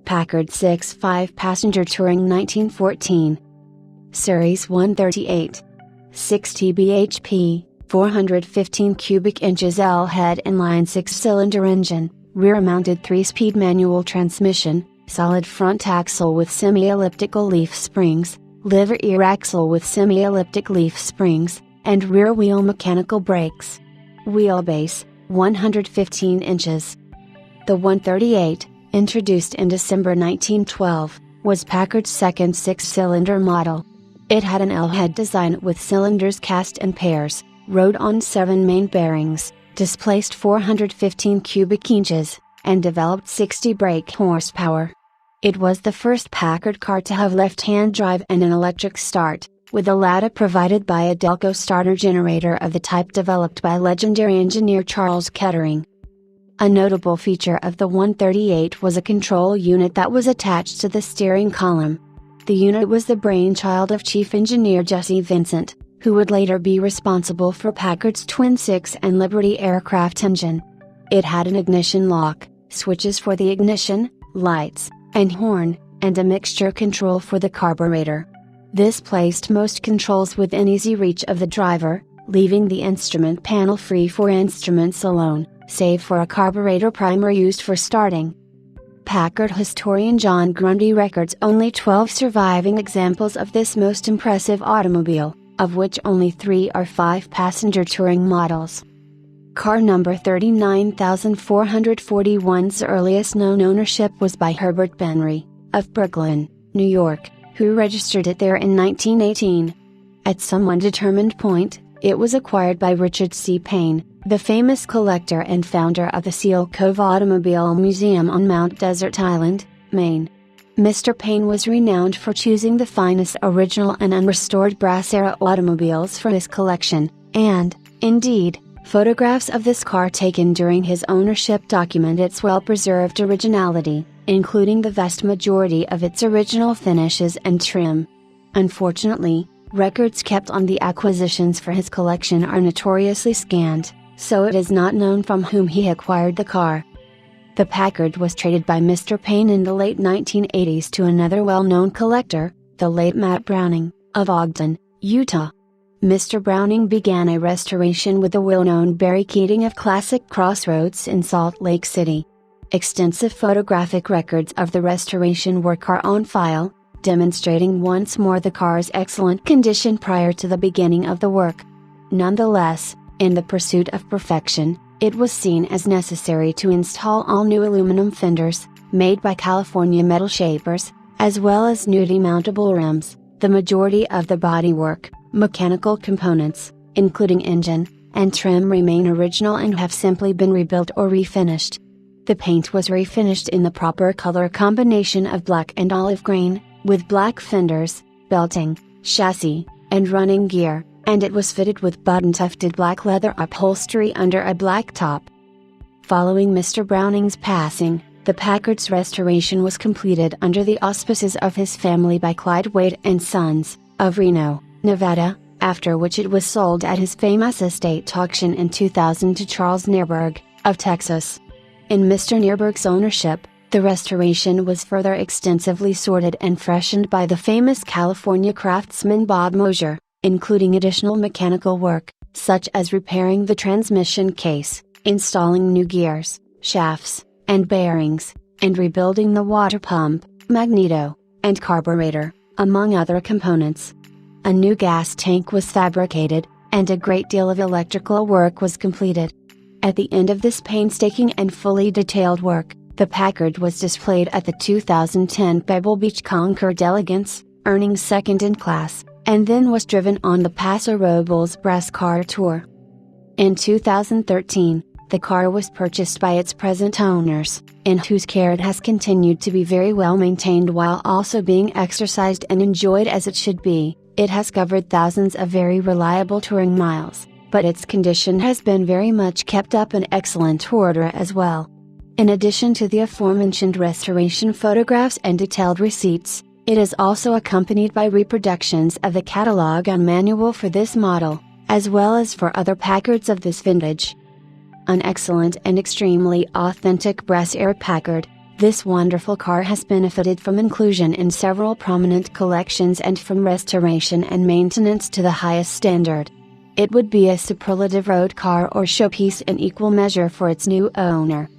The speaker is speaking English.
Packard Six 5-passenger touring 1914. Series 138. 60 bhp, 415 cubic inches L-head inline 6-cylinder engine, rear-mounted 3-speed manual transmission, solid front axle with semi-elliptical leaf springs, liver ear axle with semi-elliptic leaf springs, and rear wheel mechanical brakes. Wheelbase, 115 inches. The 138, introduced in December 1912, was Packard's second 6-cylinder model. It had an L-head design with cylinders cast in pairs, rode on 7 main bearings, displaced 415 cubic inches, and developed 60 brake horsepower. It was the first Packard car to have left-hand drive and an electric start, with the latter provided by a Delco starter generator of the type developed by legendary engineer Charles Kettering. A notable feature of the 138 was a control unit that was attached to the steering column. The unit was the brainchild of Chief Engineer Jesse Vincent, who would later be responsible for Packard's Twin Six and Liberty aircraft engine. It had an ignition lock, switches for the ignition, lights, and horn, and a mixture control for the carburetor. This placed most controls within easy reach of the driver, leaving the instrument panel free for instruments alone, save for a carburetor primer used for starting. Packard historian John Grundy records only 12 surviving examples of this most impressive automobile, of which only 3 are 5-passenger touring models. Car number 39441's earliest known ownership was by Herbert Benry, of Brooklyn, New York, who registered it there in 1918. At some undetermined point, it was acquired by Richard C. Payne, the famous collector and founder of the Seal Cove Automobile Museum on Mount Desert Island, Maine. Mr. Payne was renowned for choosing the finest original and unrestored brass-era automobiles for his collection, and, indeed, photographs of this car taken during his ownership document its well-preserved originality, including the vast majority of its original finishes and trim. Unfortunately, records kept on the acquisitions for his collection are notoriously scant, so it is not known from whom he acquired the car. The Packard was traded by Mr. Payne in the late 1980s to another well-known collector, the late Matt Browning, of Ogden, Utah. Mr. Browning began a restoration with the well-known Barry Keating of Classic Crossroads in Salt Lake City. Extensive photographic records of the restoration work are on file, demonstrating once more the car's excellent condition prior to the beginning of the work. Nonetheless, in the pursuit of perfection, it was seen as necessary to install all new aluminum fenders, made by California Metal Shapers, as well as new demountable rims. The majority of the bodywork, mechanical components, including engine and trim, remain original and have simply been rebuilt or refinished. The paint was refinished in the proper color combination of black and olive green, with black fenders, belting, chassis, and running gear, and it was fitted with button-tufted black leather upholstery under a black top. Following Mr. Browning's passing, the Packard's restoration was completed under the auspices of his family by Clyde Wade and Sons, of Reno, Nevada, after which it was sold at his famous estate auction in 2000 to Charles Nearburg, of Texas. In Mr. Nearburg's ownership, the restoration was further extensively sorted and freshened by the famous California craftsman Bob Mosier, including additional mechanical work, such as repairing the transmission case, installing new gears, shafts, and bearings, and rebuilding the water pump, magneto, and carburetor, among other components. A new gas tank was fabricated, and a great deal of electrical work was completed. At the end of this painstaking and fully detailed work, the Packard was displayed at the 2010 Pebble Beach Concours d'Elegance, earning second in class, and then was driven on the Paso Robles Brass Car Tour. In 2013, the car was purchased by its present owners, in whose care it has continued to be very well maintained while also being exercised and enjoyed as it should be. It has covered thousands of very reliable touring miles, but its condition has been very much kept up in excellent order as well. In addition to the aforementioned restoration photographs and detailed receipts, it is also accompanied by reproductions of the catalog and manual for this model, as well as for other Packards of this vintage. An excellent and extremely authentic brass-air Packard, This wonderful car has benefited from inclusion in several prominent collections and from restoration and maintenance to the highest standard. It would be a superlative road car or showpiece in equal measure for its new owner.